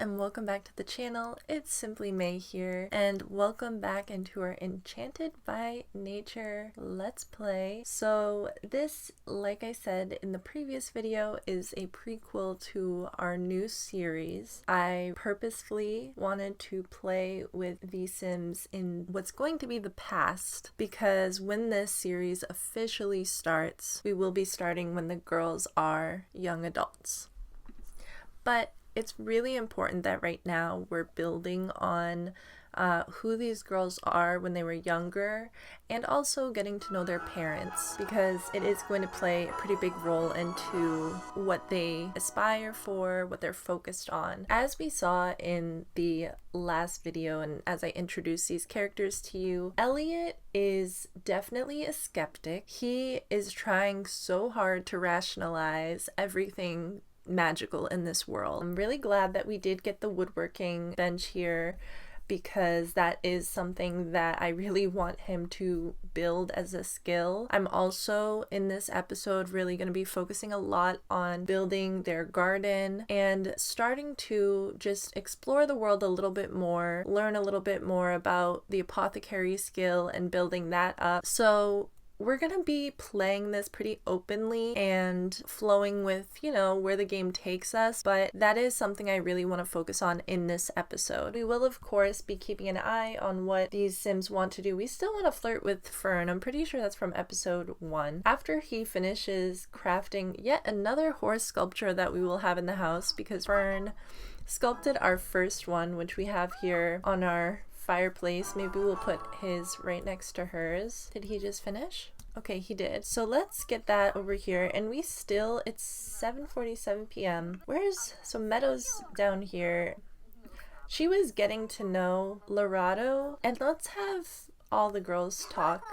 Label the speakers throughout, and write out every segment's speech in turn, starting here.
Speaker 1: and welcome back to the channel. It's Simply May here, and welcome back into our Enchanted by Nature Let's Play. So this, like I said in the previous video, is a prequel to our new series. I purposefully wanted to play with the Sims in what's going to be the past, because when this series officially starts, we will be starting when the girls are young adults. But it's really important that right now we're building on who these girls are when they were younger, and also getting to know their parents, because it is going to play a pretty big role into what they aspire for, what they're focused on. As we saw in the last video, and as I introduced these characters to you, Elliot is definitely a skeptic. He is trying so hard to rationalize everything magical in this world. I'm really glad that we did get the woodworking bench here, because that is something that I really want him to build as a skill. I'm also in this episode really going to be focusing a lot on building their garden and starting to just explore the world a little bit more, learn a little bit more about the apothecary skill and building that up. So we're gonna be playing this pretty openly and flowing with, you know, where the game takes us, but that is something I really want to focus on in this episode. We will, of course, be keeping an eye on what these Sims want to do. We still want to flirt with Fern. I'm pretty sure that's from episode 1. After he finishes crafting yet another horse sculpture that we will have in the house, because Fern sculpted our first one, which we have here on our fireplace. Maybe we'll put his right next to hers. Did he just finish? Okay, he did. So let's get that over here. And we still, it's 7:47 p.m. So Meadow's down here. She was getting to know Lorado, and let's have all the girls talk.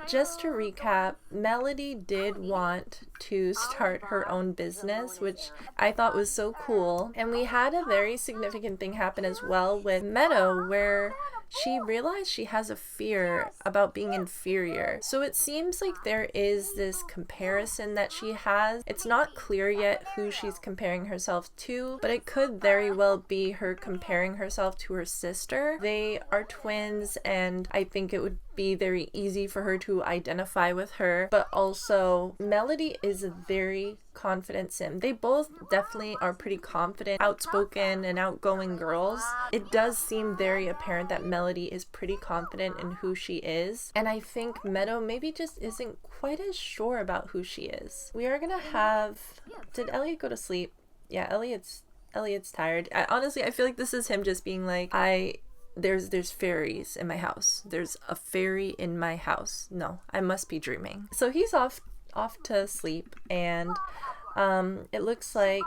Speaker 1: Just to recap, Melody did want to start her own business, which I thought was so cool. And we had a very significant thing happen as well with Meadow, where she realized she has a fear about being inferior. So it seems like there is this comparison that she has. It's not clear yet who she's comparing herself to, but it could very well be her comparing herself to her sister. They are twins, and I think it would be very easy for her to identify with her. But also, Melody is a very confident Sim. They both definitely are pretty confident, outspoken, and outgoing girls. It does seem very apparent that Melody is pretty confident in who she is, and I think Meadow maybe just isn't quite as sure about who she is. We are gonna have... Did Elliot go to sleep? Yeah, Elliot's tired. Honestly, I feel like this is him just being like, there's fairies in my house. There's a fairy in my house. No, I must be dreaming. So he's off to sleep, and it looks like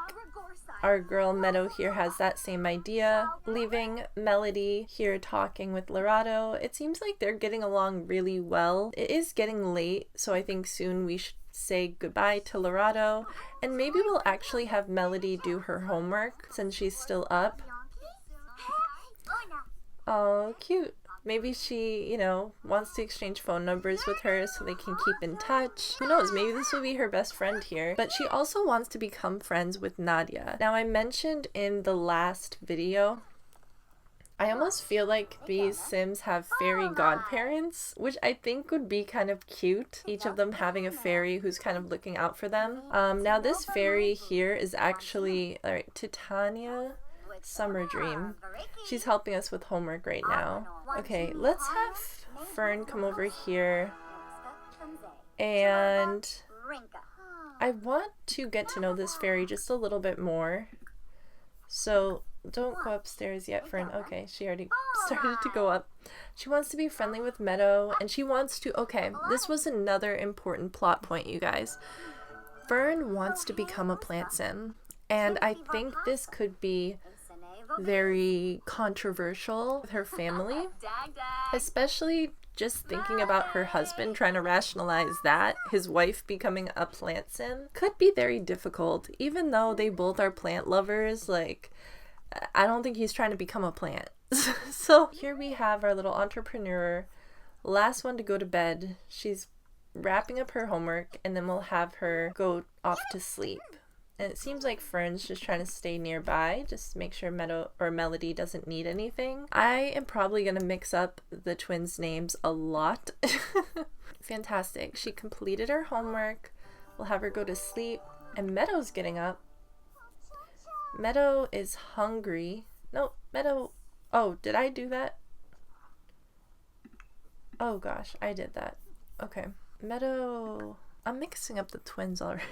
Speaker 1: our girl Meadow here has that same idea, leaving Melody here talking with Lorado. It seems like they're getting along really well. It is getting late, so I think soon we should say goodbye to Lorado, and maybe we'll actually have Melody do her homework since she's still up. Oh, cute. Maybe she, you know, wants to exchange phone numbers with her so they can keep in touch. Who knows, maybe this will be her best friend here. But she also wants to become friends with Nadia. Now, I mentioned in the last video, I almost feel like these Sims have fairy godparents, which I think would be kind of cute. Each of them having a fairy who's kind of looking out for them. Now, this fairy here is actually, alright, Titania Summer Dream. She's helping us with homework right now. Okay, let's have Fern come over here, and I want to get to know this fairy just a little bit more. So don't go upstairs yet, Fern. Okay, she already started to go up. She wants to be friendly with Meadow, and she wants to... Okay, this was another important plot point, you guys. Fern wants to become a plant sim, and I think this could be very controversial with her family, especially just thinking about her husband trying to rationalize that his wife becoming a plant sim could be very difficult. Even though they both are plant lovers, like, I don't think he's trying to become a plant. So here we have our little entrepreneur, last one to go to bed. She's wrapping up her homework, and then we'll have her go off to sleep. And it seems like Fern's just trying to stay nearby, just to make sure Melody doesn't need anything. I am probably going to mix up the twins' names a lot. Fantastic. She completed her homework. We'll have her go to sleep. And Meadow's getting up. Meadow is hungry. No, Meadow... Oh, did I do that? Oh gosh, I did that. Okay. Meadow... I'm mixing up the twins already.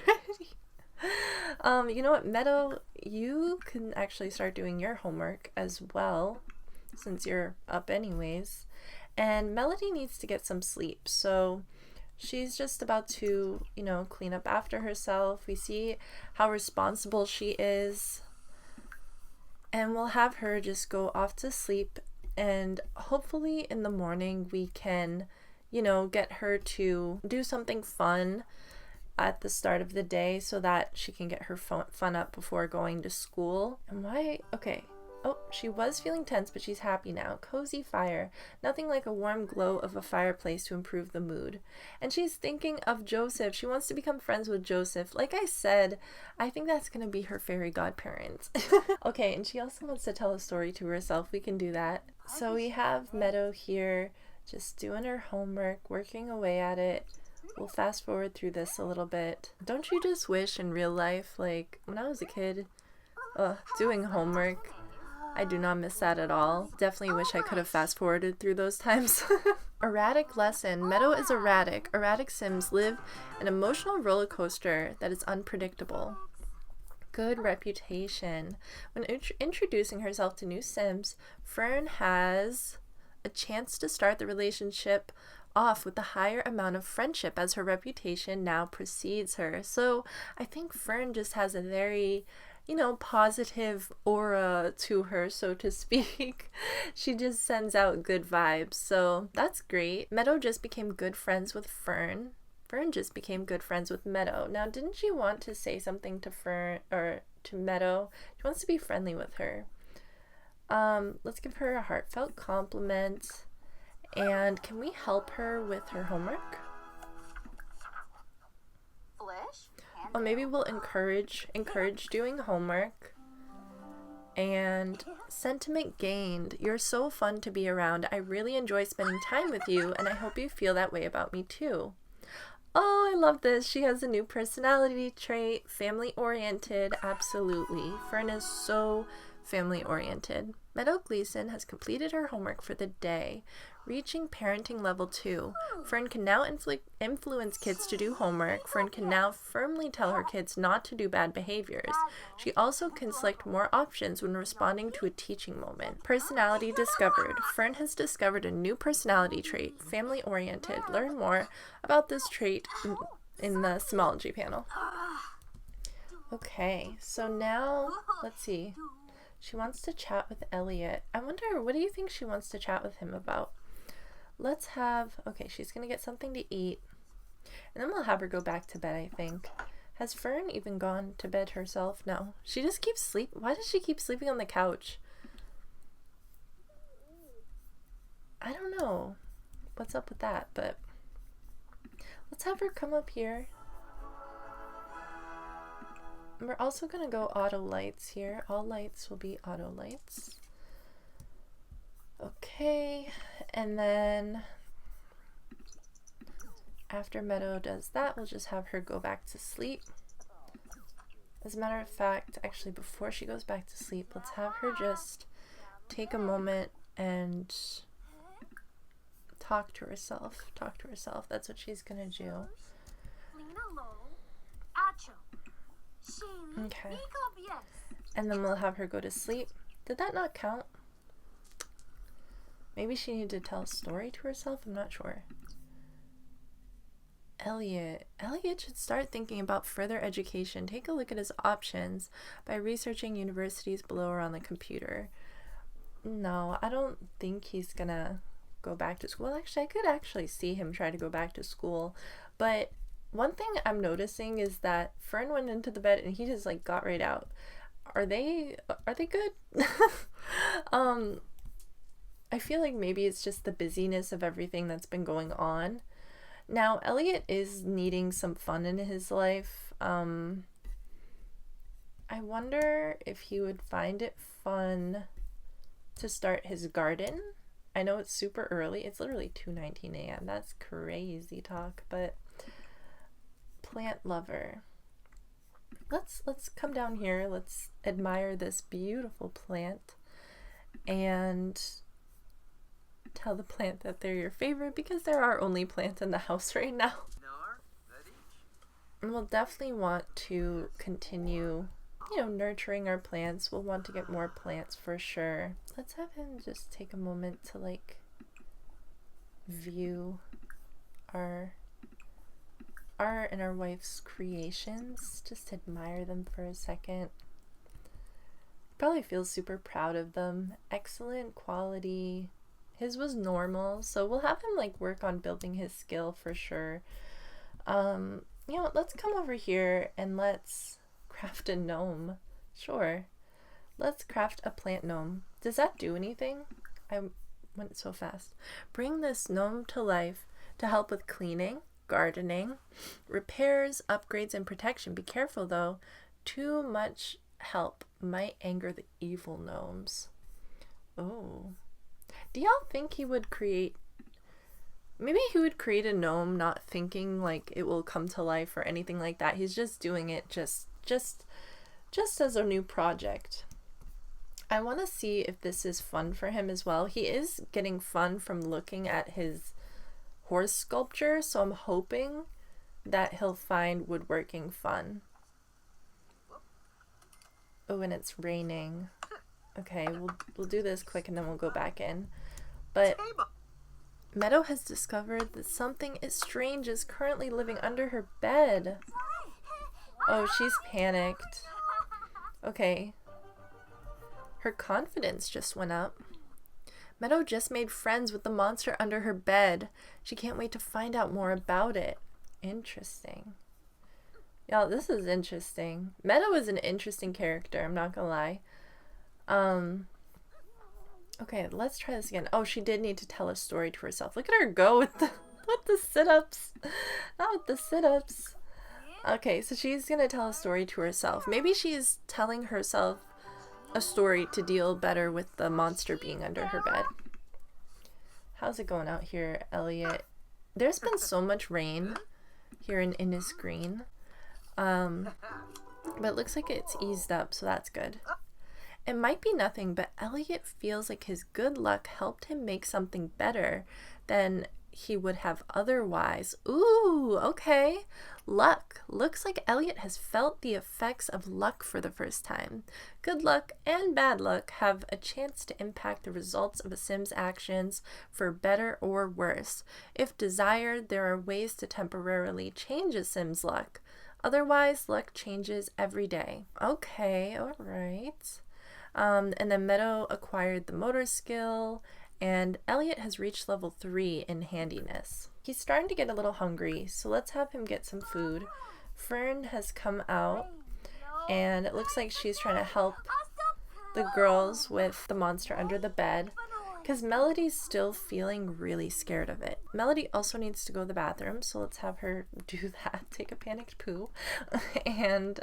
Speaker 1: You know what, Meadow, you can actually start doing your homework as well, since you're up anyways. And Melody needs to get some sleep, so she's just about to, you know, clean up after herself. We see how responsible she is, and we'll have her just go off to sleep, and hopefully in the morning we can, you know, get her to do something fun at the start of the day so that she can get her fun up before going to school. And why? Okay. Oh, she was feeling tense, but she's happy now. Cozy fire. Nothing like a warm glow of a fireplace to improve the mood. And she's thinking of Joseph. She wants to become friends with Joseph. Like I said, I think that's going to be her fairy godparents. Okay, and she also wants to tell a story to herself. We can do that. So we have Meadow here just doing her homework, working away at it. We'll fast forward through this a little bit. Don't you just wish in real life, like when I was a kid, doing homework, I do not miss that at all. Definitely wish I could have fast forwarded through those times. Erratic lesson. Meadow is erratic. Erratic Sims live an emotional roller coaster that is unpredictable. Good reputation. When introducing herself to new Sims, Fern has a chance to start the relationship off with a higher amount of friendship as her reputation now precedes her. So I think Fern just has a very, you know, positive aura to her, so to speak. She just sends out good vibes, so that's great. Meadow just became good friends with Fern. Fern just became good friends with Meadow. Now, didn't she want to say something to Fern or to Meadow? She wants to be friendly with her. Let's give her a heartfelt compliment. And can we help her with her homework? Or maybe we'll encourage doing homework. And sentiment gained. You're so fun to be around. I really enjoy spending time with you, and I hope you feel that way about me too. Oh, I love this. She has a new personality trait. Family-oriented. Absolutely. Fern is so family-oriented. Meadow Gleason has completed her homework for the day. Reaching parenting level 2. Fern can now influence kids to do homework. Fern can now firmly tell her kids not to do bad behaviors. She also can select more options when responding to a teaching moment. Personality discovered. Fern has discovered a new personality trait, family-oriented. Learn more about this trait in the Simology panel. Okay, so now, let's see. She wants to chat with Elliot. I wonder, what do you think she wants to chat with him about? Let's have, okay, she's going to get something to eat. And then we'll have her go back to bed, I think. Has Fern even gone to bed herself? No. She just keeps sleeping. Why does she keep sleeping on the couch? I don't know what's up with that, but let's have her come up here. We're also going to go auto lights here. All lights will be auto lights. Okay, and then after Meadow does that, we'll just have her go back to sleep. As a matter of fact, actually before she goes back to sleep, let's have her just take a moment and talk to herself. Talk to herself. That's what she's gonna do. Okay. And then we'll have her go to sleep. Did that not count? Maybe she needed to tell a story to herself? I'm not sure. Elliot. Elliot should start thinking about further education. Take a look at his options by researching universities below or on the computer. No, I don't think he's gonna go back to school. Actually, I could actually see him try to go back to school. But one thing I'm noticing is that Fern went into the bed and he just like got right out. Are they good? I feel like maybe it's just the busyness of everything that's been going on. Now, Elliot is needing some fun in his life. I wonder if he would find it fun to start his garden. I know it's super early. It's literally 2:19 a.m. That's crazy talk, but plant lover. Let's come down here. Let's admire this beautiful plant and tell the plant that they're your favorite, because there are only plants in the house right now. And we'll definitely want to continue, you know, nurturing our plants. We'll want to get more plants for sure. Let's have him just take a moment to like view our and our wife's creations. Just admire them for a second. Probably feels super proud of them. Excellent quality. His was normal, so we'll have him like work on building his skill for sure. You know, let's come over here and let's craft a gnome. Sure. Let's craft a plant gnome. Does that do anything? I went so fast. Bring this gnome to life to help with cleaning, gardening, repairs, upgrades, and protection. Be careful though. Too much help might anger the evil gnomes. Oh. Do y'all think he would create... Maybe he would create a gnome not thinking like it will come to life or anything like that. He's just doing it just as a new project. I want to see if this is fun for him as well. He is getting fun from looking at his horse sculpture, so I'm hoping that he'll find woodworking fun. Oh, and it's raining. Okay, we'll do this quick and then we'll go back in. But Meadow has discovered that something strange is currently living under her bed. Oh, she's panicked. Okay. Her confidence just went up. Meadow just made friends with the monster under her bed. She can't wait to find out more about it. Interesting. Y'all, this is interesting. Meadow is an interesting character, I'm not gonna lie. Okay, let's try this again. Oh, she did need to tell a story to herself. Look at her go with the sit-ups. Not with the sit-ups. Okay, so she's gonna tell a story to herself. Maybe she's telling herself a story to deal better with the monster being under her bed. How's it going out here, Elliot? There's been so much rain here in Innisgreen. But it looks like it's eased up, so that's good. It might be nothing, but Elliot feels like his good luck helped him make something better than he would have otherwise. Ooh, okay. Luck. Looks like Elliot has felt the effects of luck for the first time. Good luck and bad luck have a chance to impact the results of a Sim's actions for better or worse. If desired, there are ways to temporarily change a Sim's luck. Otherwise, luck changes every day. Okay, all right. And then Meadow acquired the motor skill, and Elliot has reached level 3 in handiness. He's starting to get a little hungry, so let's have him get some food. Fern has come out, and it looks like she's trying to help the girls with the monster under the bed, because Melody's still feeling really scared of it. Melody also needs to go to the bathroom, so let's have her do that, take a panicked poo. And,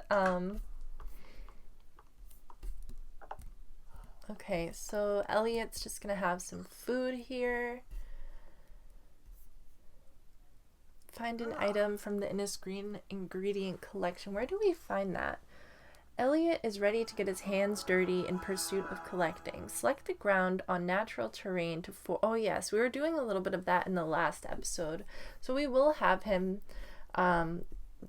Speaker 1: okay, so Elliot's just gonna have some food here. Find an item from the Innisgreen ingredient collection. Where do we find that? Elliot is ready to get his hands dirty in pursuit of collecting. Select the ground on natural terrain to oh yes, we were doing a little bit of that in the last episode. So we will have him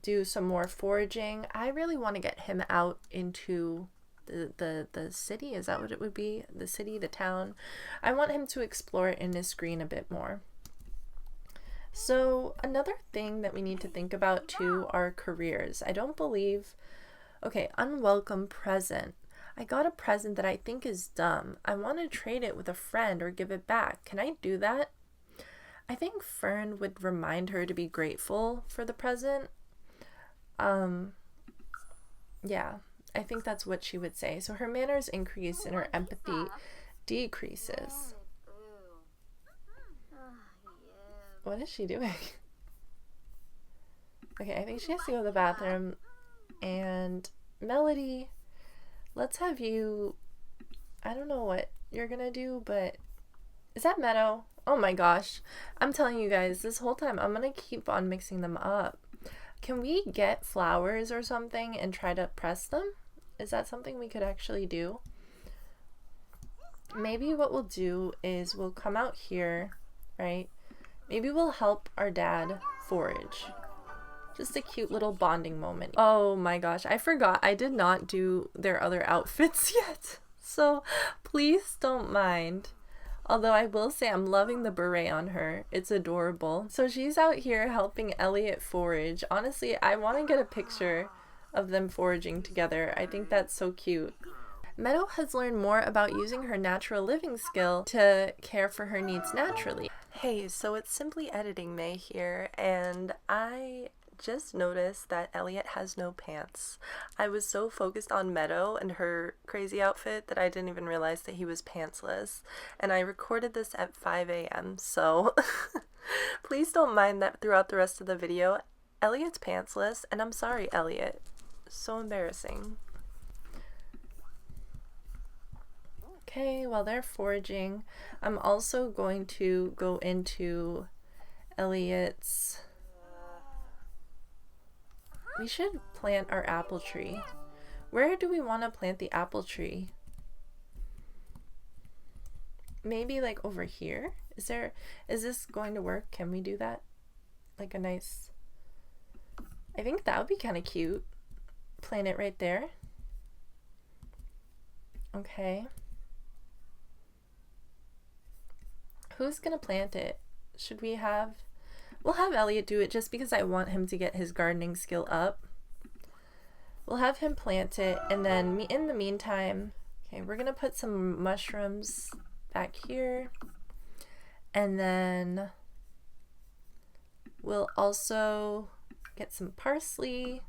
Speaker 1: do some more foraging. I really want to get him out into the city. Is that what it would be? The city, the town. I want him to explore Innisgreen a bit more. So another thing that we need to think about too are careers. I don't believe... Okay, unwelcome present. I got a present that I think is dumb. I want to trade it with a friend or give it back. Can I do that? I think Fern would remind her to be grateful for the present. Yeah, I think that's what she would say. So her manners increase and her empathy decreases. What is she doing? Okay, I think she has to go to the bathroom. And Melody let's have you, I don't know what you're gonna do, but is that Meadow? Oh my gosh. I'm telling you guys, this whole time I'm gonna keep on mixing them up. Can we get flowers or something and try to press them? Is that something we could actually do? Maybe what we'll do is we'll come out here, right? Maybe we'll help our dad forage. Just a cute little bonding moment. Oh my gosh, I forgot. I did not do their other outfits yet. So please don't mind. Although I will say I'm loving the beret on her. It's adorable. So she's out here helping Elliot forage. Honestly, I want to get a picture of them foraging together. I think that's so cute. Meadow has learned more about using her natural living skill to care for her needs naturally. Hey, so it's Simply Editing May here, and I just noticed that Elliot has no pants. I was so focused on Meadow and her crazy outfit that I didn't even realize that he was pantsless. And I recorded this at 5 a.m. so please don't mind that throughout the rest of the video. Elliot's pantsless, and I'm sorry, Elliot. So embarrassing. Okay, while they're foraging, I'm also going to go into Elliot's... We should plant our apple tree. Where do we want to plant the apple tree? Maybe like over here? Is this going to work? Can we do that? Like a nice... I think that would be kind of cute. Plant it right there. Okay. Who's gonna plant it? Should we have... We'll have Elliot do it just because I want him to get his gardening skill up. We'll have him plant it, and then in the meantime, okay, we're gonna put some mushrooms back here, and then we'll also get some parsley,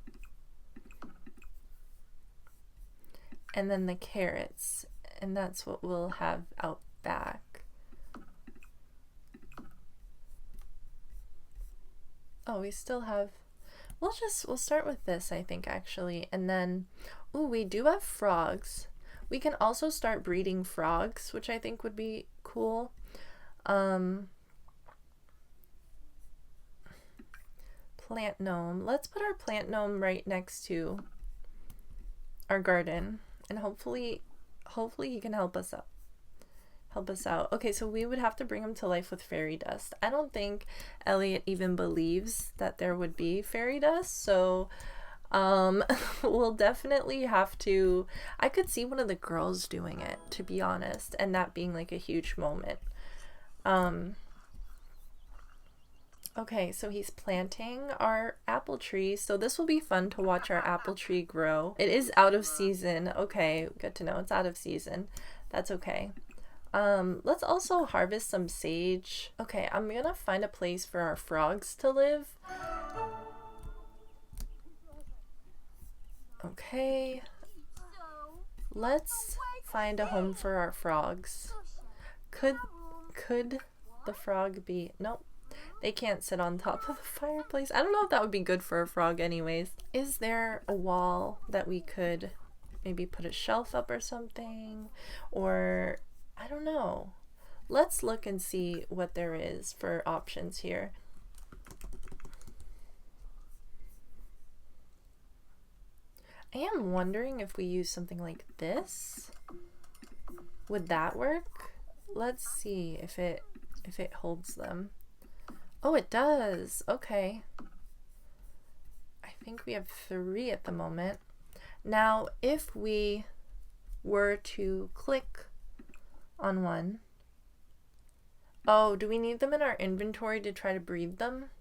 Speaker 1: and then the carrots, and that's what we'll have out back. Oh, we still have, we'll start with this, I think, actually, and then, ooh, we do have frogs. We can also start breeding frogs, which I think would be cool. Plant gnome. Let's put our plant gnome right next to our garden, and hopefully he can help us out. Okay, so we would have to bring him to life with fairy dust. I don't think Elliot even believes that there would be fairy dust, so we'll definitely have to... I could see one of the girls doing it, to be honest, and that being like a huge moment. Okay, so he's planting our apple tree, so this will be fun to watch our apple tree grow. It is out of season. Okay, good to know it's out of season. That's okay. Let's also harvest some sage. Okay, I'm gonna find a place for our frogs to live. Okay, let's find a home for our frogs. Could the frog be... Nope, they can't sit on top of the fireplace. I don't know if that would be good for a frog anyways. Is there a wall that we could maybe put a shelf up or something? Or... I don't know. Let's look and see what there is for options here. I am wondering if we use something like this. Would that work? Let's see if it holds them. Oh, it does. Okay. I think we have 3 at the moment. Now, if we were to click on one. Oh, do we need them in our inventory to try to breed them?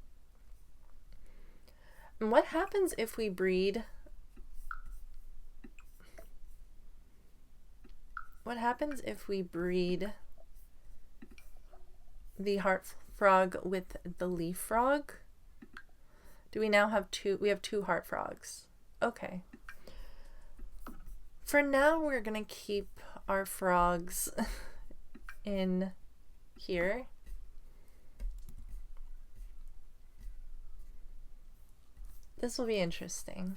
Speaker 1: And what happens if we breed... What happens if we breed the heart frog with the leaf frog? Do we now have 2? We have 2 heart frogs. Okay. For now, we're gonna keep our frogs in here. This will be interesting.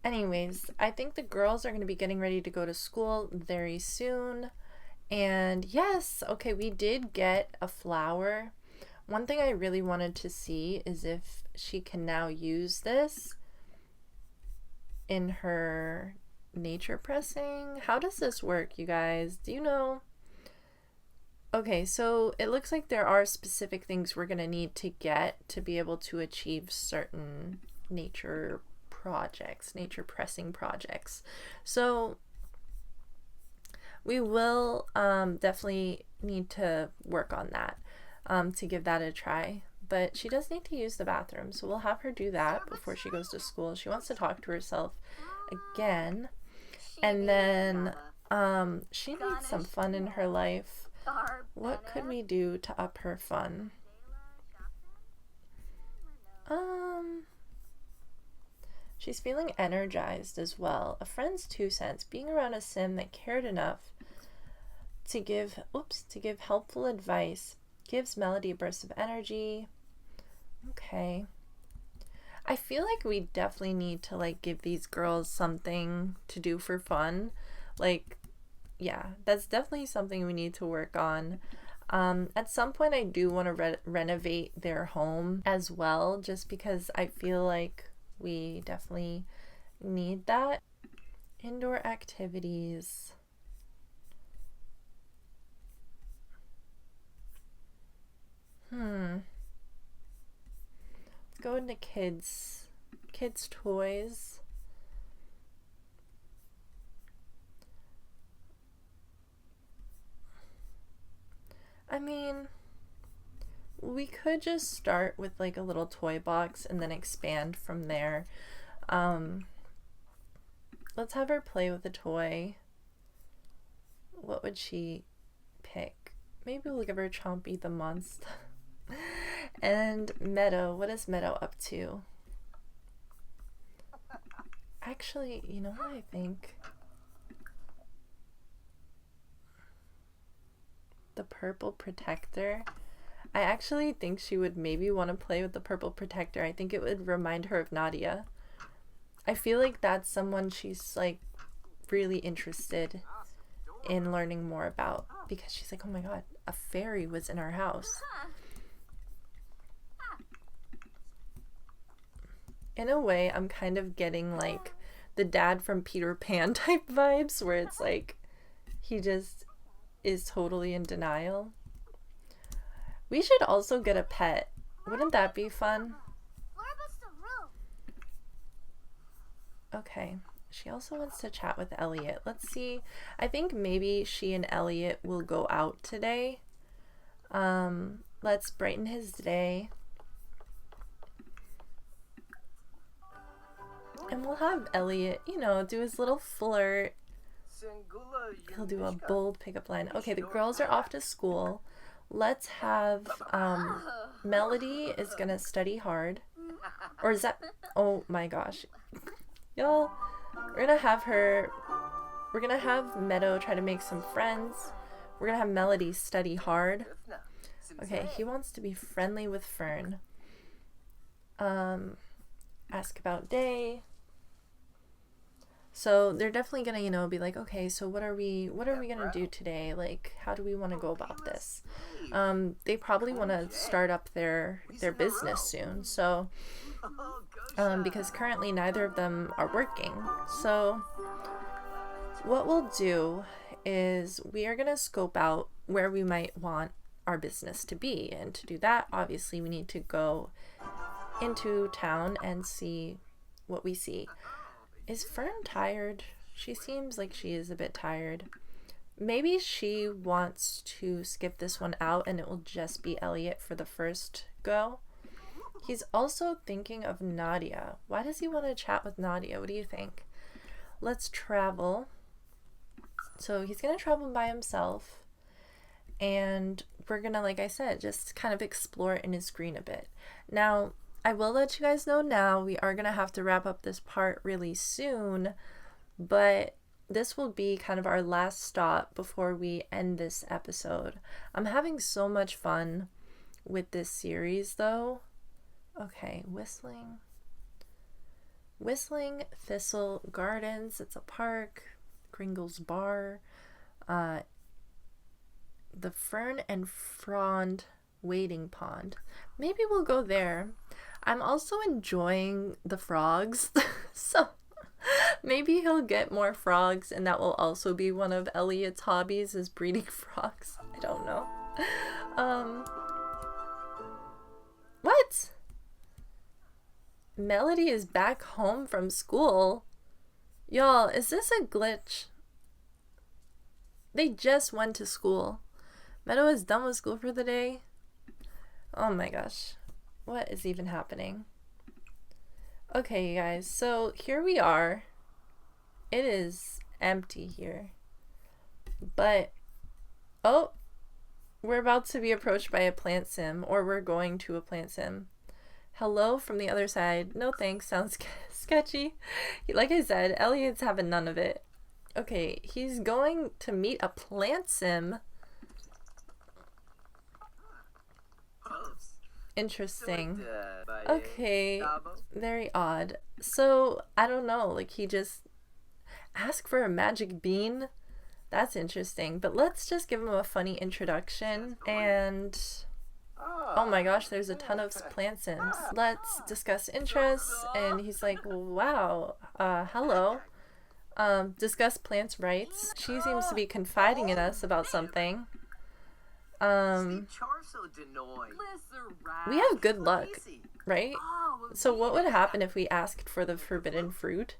Speaker 1: Anyways, I think the girls are going to be getting ready to go to school very soon. And yes, okay, we did get a flower. One thing I really wanted to see is if she can now use this in her nature pressing. How does this work, you guys? Do you know? Okay, so it looks like there are specific things we're going to need to get to be able to achieve certain nature projects, nature pressing projects. So we will definitely need to work on that to give that a try. But she does need to use the bathroom, so we'll have her do that before she goes to school. She wants to talk to herself again. And then she needs some fun in her life. What could we do to up her fun? She's feeling energized as well. A friend's 2 cents. Being around a sim that cared enough to give helpful advice gives Melody a burst of energy. Okay. I feel like we definitely need to like give these girls something to do for fun. Like, yeah, that's definitely something we need to work on. At some point I do want to renovate their home as well, just because I feel like we definitely need that. Indoor activities. Let's go into kids toys. I mean, we could just start with like a little toy box and then expand from there. Let's have her play with a toy. What would she pick? Maybe we'll give her Chompy the monster. And Meadow, what is Meadow up to? Actually, you know what I think? The purple protector. I actually think she would maybe want to play with the purple protector. I think it would remind her of Nadia. I feel like that's someone she's like really interested in learning more about, because she's like, oh my god, a fairy was in our house. In a way, I'm kind of getting like the dad from Peter Pan type vibes, where it's like he just is totally in denial. We should also get a pet. Wouldn't that be fun? Okay. She also wants to chat with Elliot. Let's see. I think maybe she and Elliot will go out today. Let's brighten his day. And we'll have Elliot, you know, do his little flirt. He'll do a bold pickup line. Okay, the girls are off to school. Let's have Melody is gonna study hard. Or is that, oh my gosh. Y'all, we're gonna have Meadow try to make some friends. We're gonna have Melody study hard. Okay, he wants to be friendly with Fern. Ask about day. So they're definitely gonna, you know, be like, okay, so what are we gonna do today? Like, how do we want to go about this? They probably want to start up their business soon. So, because currently neither of them are working. So, what we'll do is we are gonna scope out where we might want our business to be, and to do that, obviously, we need to go into town and see what we see. Is Fern tired? She seems like she is a bit tired. Maybe she wants to skip this one out and it will just be Elliot for the first go. He's also thinking of Nadia. Why does he want to chat with Nadia? What do you think? Let's travel. So he's going to travel by himself. And we're going to, like I said, just kind of explore in his screen a bit. Now, I will let you guys know now, we are going to have to wrap up this part really soon, but this will be kind of our last stop before we end this episode. I'm having so much fun with this series though. Okay, whistling. Whistling Thistle Gardens, it's a park. Kringle's Bar. The Fern and Frond Wading Pond. Maybe we'll go there. I'm also enjoying the frogs, so maybe he'll get more frogs, and that will also be one of Elliot's hobbies, is breeding frogs. I don't know. What? Melody is back home from school. Y'all, is this a glitch? They just went to school. Meadow is done with school for the day. Oh my gosh. What is even happening? Okay, you guys. So here we are. It is empty here. But, oh, we're about to be approached by a plant sim, or we're going to a plant sim. Hello from the other side. No thanks. Sounds sketchy. Like I said, Elliot's having none of it. Okay, he's going to meet a plant sim. Interesting. Okay, very odd. So, I don't know, like he just asked for a magic bean? That's interesting. But let's just give him a funny introduction and... Oh my gosh, there's a ton of plant sims. Let's discuss interests, and he's like, wow, hello. Discuss plants' rights. She seems to be confiding in us about something. We have good luck, right? So what would happen if we asked for the forbidden fruit?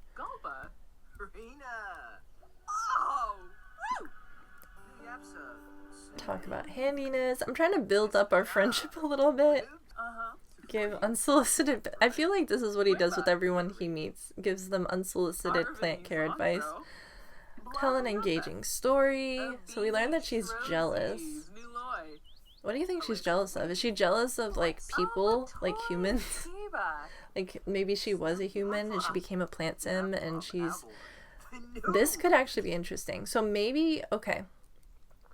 Speaker 1: Talk about handiness. I'm trying to build up our friendship a little bit. Give unsolicited... I feel like this is what he does with everyone he meets. Gives them unsolicited plant care advice. Tell an engaging story. So we learned that she's jealous. What do you think she's jealous of? Is she jealous of, like, people? Like, humans? Like, maybe she was a human and she became a plant sim and she's... This could actually be interesting. So maybe... Okay.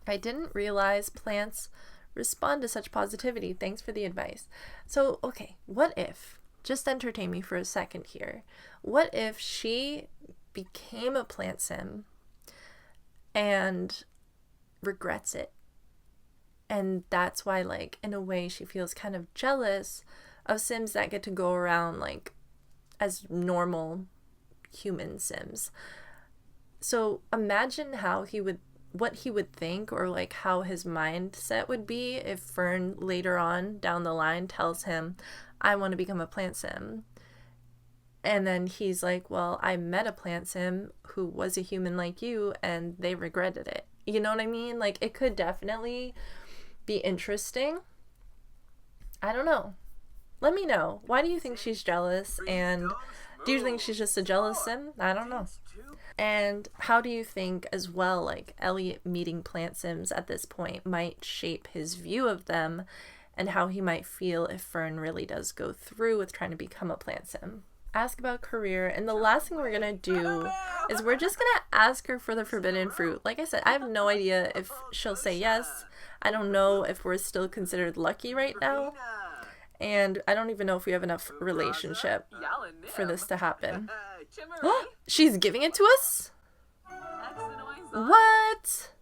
Speaker 1: I didn't realize plants respond to such positivity. Thanks for the advice. So, okay, what if, just entertain me for a second here, what if she became a plant sim and regrets it? And that's why, like, in a way, she feels kind of jealous of sims that get to go around, like, as normal human sims. So imagine how he would, what he would think, or like how his mindset would be if Fern later on down the line tells him, I want to become a plant sim. And then he's like, well, I met a plant sim who was a human like you and they regretted it. You know what I mean? Like, it could definitely be interesting. I don't know. Let me know. Why do you think she's jealous? And do you think she's just a jealous sim? I don't know. And how do you think as well, like, Elliot meeting plant sims at this point might shape his view of them and how he might feel if Fern really does go through with trying to become a plant sim? Ask about career, and the last thing we're gonna do is we're just gonna ask her for the forbidden fruit. Like I said, I have no idea if she'll say yes. I don't know if we're still considered lucky right now, and I don't even know if we have enough relationship for this to happen. She's giving it to us? What?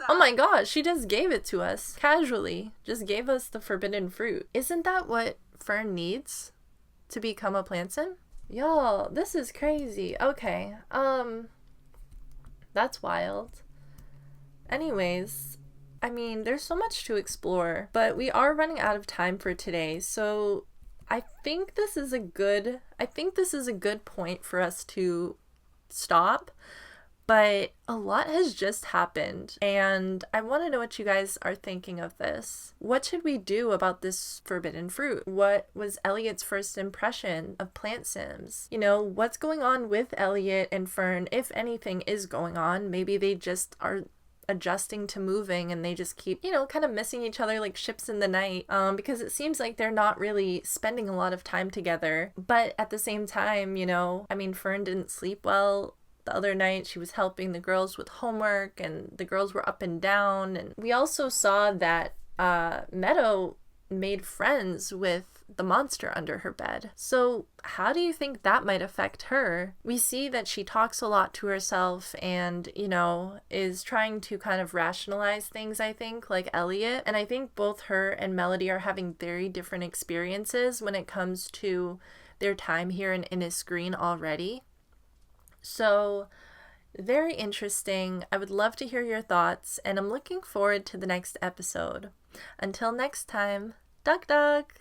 Speaker 1: Oh my gosh, she just gave it to us casually. Just gave us the forbidden fruit. Isn't that what Fern needs to become a plant sim? Y'all, this is crazy. Okay, that's wild. Anyways, I mean, there's so much to explore, but we are running out of time for today, so I think this is a good point for us to stop. But a lot has just happened, and I want to know what you guys are thinking of this. What should we do about this forbidden fruit? What was Elliot's first impression of plant sims? You know, what's going on with Elliot and Fern, if anything is going on? Maybe they just are adjusting to moving and they just keep, you know, kind of missing each other like ships in the night, because it seems like they're not really spending a lot of time together. But at the same time, you know, I mean, Fern didn't sleep well the other night. She was helping the girls with homework and the girls were up and down. And we also saw that Meadow made friends with the monster under her bed. So how do you think that might affect her? We see that she talks a lot to herself and, is trying to kind of rationalize things, I think, like Elliot. And I think both her and Melody are having very different experiences when it comes to their time here in Innisgreen already. So very interesting. I would love to hear your thoughts, and I'm looking forward to the next episode. Until next time, duck duck!